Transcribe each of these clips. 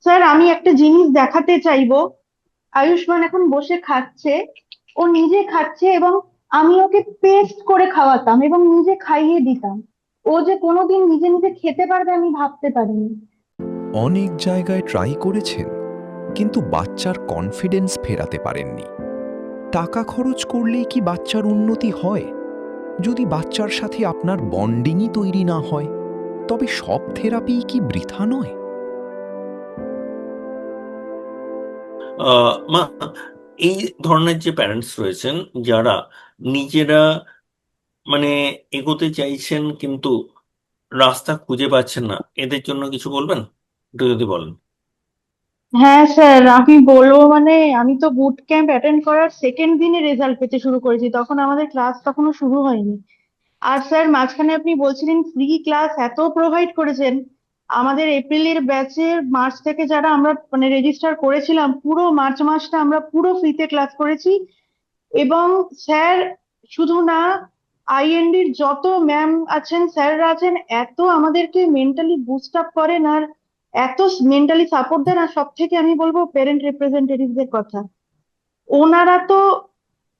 Sir, আমি একটা জিনিস দেখাতে চাইবো। আয়ুষ্মান এখন বসে খাচ্ছে, ও নিজে খাচ্ছে এবং আমি ওকে পেস্ট করে খাওয়াতাম এবং নিজে খাইয়ে দিতাম। ও যে কোনোদিন নিজে নিজে খেতে পারবে আমি ভাবতে পারিনি। অনেক জায়গায় ট্রাই করেছেন, কিন্তু বাচ্চার কনফিডেন্স ফেরাতে পারেননি। টাকা খরচ করলেই কি বাচ্চার উন্নতি হয়? যদি বাচ্চার সাথে আপনার বন্ডিংই তৈরি না হয়, তবে সব থেরাপি কি বৃথা নয়? মা, এই ধরনের যে প্যারেন্টস রয়েছেন যারা নিজেরা মানে এগোতে চাইছেন কিন্তু রাস্তা খুঁজে পাচ্ছেন না, এদের জন্য কিছু বলবেন? একটু যদি বলেন। হ্যাঁ স্যার, আমি বলবো মানে আমি তো বুট ক্যাম্প অ্যাটেন্ড করার সেকেন্ড দিনে রেজাল্ট পেতে শুরু করেছি, তখন আমাদের ক্লাস তখনো শুরু হয়নি। আর স্যার, মাঝখানে আপনি বলছিলেন ফ্রি ক্লাস এত প্রোভাইড করেছেন। আমাদের এপ্রিলের ব্যাচের মার্চ থেকে যারা আমরা মানে রেজিস্টার করেছিলাম, পুরো মার্চ মাসটা আমরা পুরো ফ্রিতে ক্লাস করেছি। এবং স্যার, শুধু না, আইএনডির যত ম্যাম আছেন, স্যাররা আছেন, এত আমাদেরকে মেন্টালি বুস্ট আপ করেন আর এত মেন্টালি সাপোর্ট দেন। আর সব থেকে আমি বলবো প্যারেন্ট রিপ্রেজেন্টেটিভদের কথা। ওনারা তো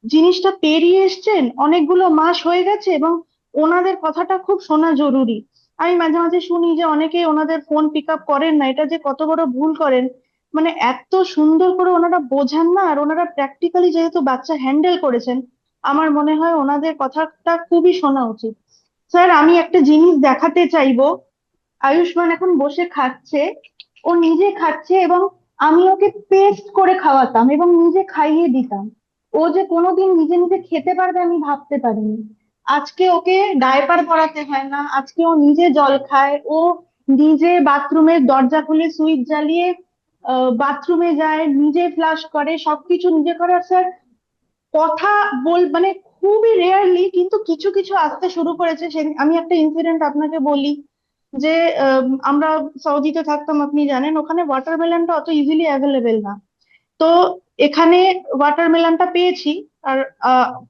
জিনিসটা পেরিয়ে এসছেন, অনেকগুলো মাস হয়ে গেছে এবং ওনাদের কথাটা খুব শোনা জরুরি। আমি মাঝে মাঝে শুনি যে অনেকে ওনাদের ফোন পিক আপ করেন না, এটা যে কত বড় ভুল করেন। মানে এত সুন্দর করে ওনারা বোঝান না, আর ওনারা প্র্যাকটিক্যালি যেহেতু বাচ্চা হ্যান্ডেল করেছেন, আমার মনে হয় ওনাদের কথাটা খুবই শোনা উচিত। স্যার, আমি একটা জিনিস দেখাতে চাইবো। আয়ুষ্মান এখন বসে খাচ্ছে, ও নিজে খাচ্ছে এবং আমি ওকে পেস্ট করে খাওয়াতাম এবং নিজে খাইয়ে দিতাম। ও যে কোনোদিন নিজে নিজে খেতে পারবে আমি ভাবতে পারিনি। আজকে ওকে ডায়পার পরাতে হয় না, আজকে ও নিজে জল খায়, ও নিজে বাথরুমের দরজা খুলে সুইচ জ্বালিয়ে বাথরুমে যায়, নিজে ফ্লাশ করে, সবকিছু নিজে করে। আর স্যার, কথা মানে খুবই রেয়ারলি কিন্তু কিছু কিছু আসতে শুরু করেছে। আমি একটা ইনসিডেন্ট আপনাকে বলি যে আমরা সৌদিতে থাকতাম, আপনি জানেন ওখানে ওয়াটারমেলনটা অত ইজিলি অ্যাভেলেবেল না। তো এখানে ওয়াটারমেলনটা পেয়েছি, আর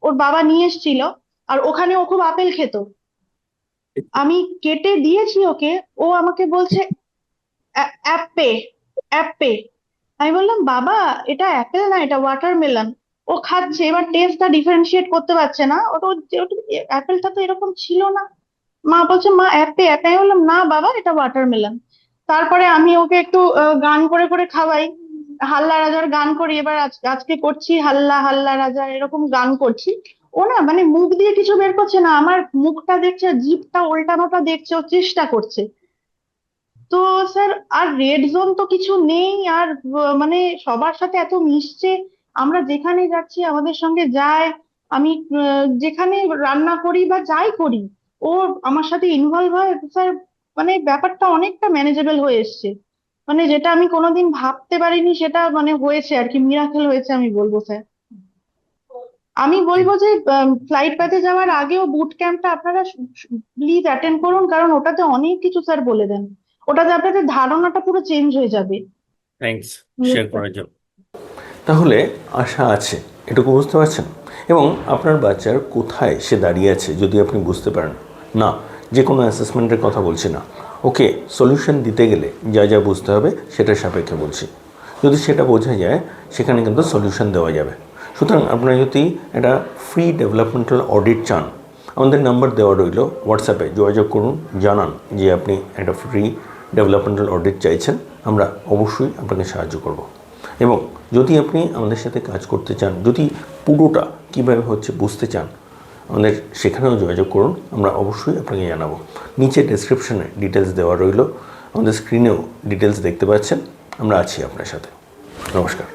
ওর বাবা নিয়ে এসেছিল। আর ওখানে ও খুব আপেল খেত। আমি কেটে দিয়েছি ওকে, ও আমাকে বলছে অ্যাপে, অ্যাপে। আমি বললাম, বাবা এটা অ্যাপেল না, এটা ওয়াটারমেলন। ও খাচ্ছে, এবার টেস্টটা ডিফারেন্সিয়েট করতে পারছে না। ওটা অ্যাপেলটা তো এরকম ছিল না। মা বলছে, মা অ্যাপে অ্যাপে। আমি বললাম, না বাবা, এটা ওয়াটারমেলন। তারপরে আমি ওকে একটু গান করে করে খাওয়াই, হাল্লা রাজার গান করি। এবার আজকে করছি হাল্লা হাল্লা রাজা, এরকম গান করছি। ও না মানে মুখ দিয়ে কিছু বের করছে না, আমার মুখটা দেখছে, জিভটা উল্টানোটা দেখছে, ও চেষ্টা করছে। তো স্যার, আর রেড জোন তো কিছু নেই। আর মানে সবার সাথে এত মিশছে, আমরা যেখানে যাচ্ছি আমাদের সঙ্গে যায়। আমি যেখানে রান্না করি বা যাই করি, ও আমার সাথে ইনভলভ হয় স্যার। মানে ব্যাপারটা অনেকটা ম্যানেজেবল হয়ে এসছে। মানে যেটা আমি কোনোদিন ভাবতে পারিনি সেটা মানে হয়েছে আর কি, মিরাকেল হয়েছে আমি বলবো স্যার। আমি বলবো যে ফ্লাইট প্যাথে যাওয়ার আগেও বুট ক্যাম্পটা আপনারা প্লিজ অ্যাটেন্ড করুন, কারণ ওটাতে অনেক কিছু স্যার বলে দেন। ওটাতে আপনাদের ধারণাটা পুরো চেঞ্জ হয়ে যাবে। থ্যাঙ্কস শেয়ার করার জন্য। তাহলে আশা আছে, এটুকু বুঝতে পারছেন? এবং আপনার বাচ্চার কোথায় সে দাঁড়িয়ে আছে যদি আপনি বুঝতে পারেন না, যে কোনো অ্যাসেসমেন্টের কথা বলছি না, ওকে সলিউশন দিতে গেলে যা যা বুঝতে হবে সেটার সাপেক্ষে বলছি। যদি সেটা বোঝা যায়, সেখানে কিন্তু সলিউশন দেওয়া যাবে। সুতরাং আপনারা যদি একটা ফ্রি ডেভেলপমেন্টাল অডিট চান, আমাদের নাম্বার দেওয়া রইল, হোয়াটসঅ্যাপে যোগাযোগ করুন, জানান যে আপনি একটা ফ্রি ডেভেলপমেন্টাল অডিট চাইছেন। আমরা অবশ্যই আপনাকে সাহায্য করব। এবং যদি আপনি আমাদের সাথে কাজ করতে চান, যদি পুরোটা কীভাবে হচ্ছে বুঝতে চান, আমাদের সেখানেও যোগাযোগ করুন, আমরা অবশ্যই আপনাকে জানাবো। নিচে ডেসক্রিপশনে ডিটেলস দেওয়া রইল, আমাদের স্ক্রিনেও ডিটেলস দেখতে পাচ্ছেন। আমরা আছি আপনার সাথে। নমস্কার।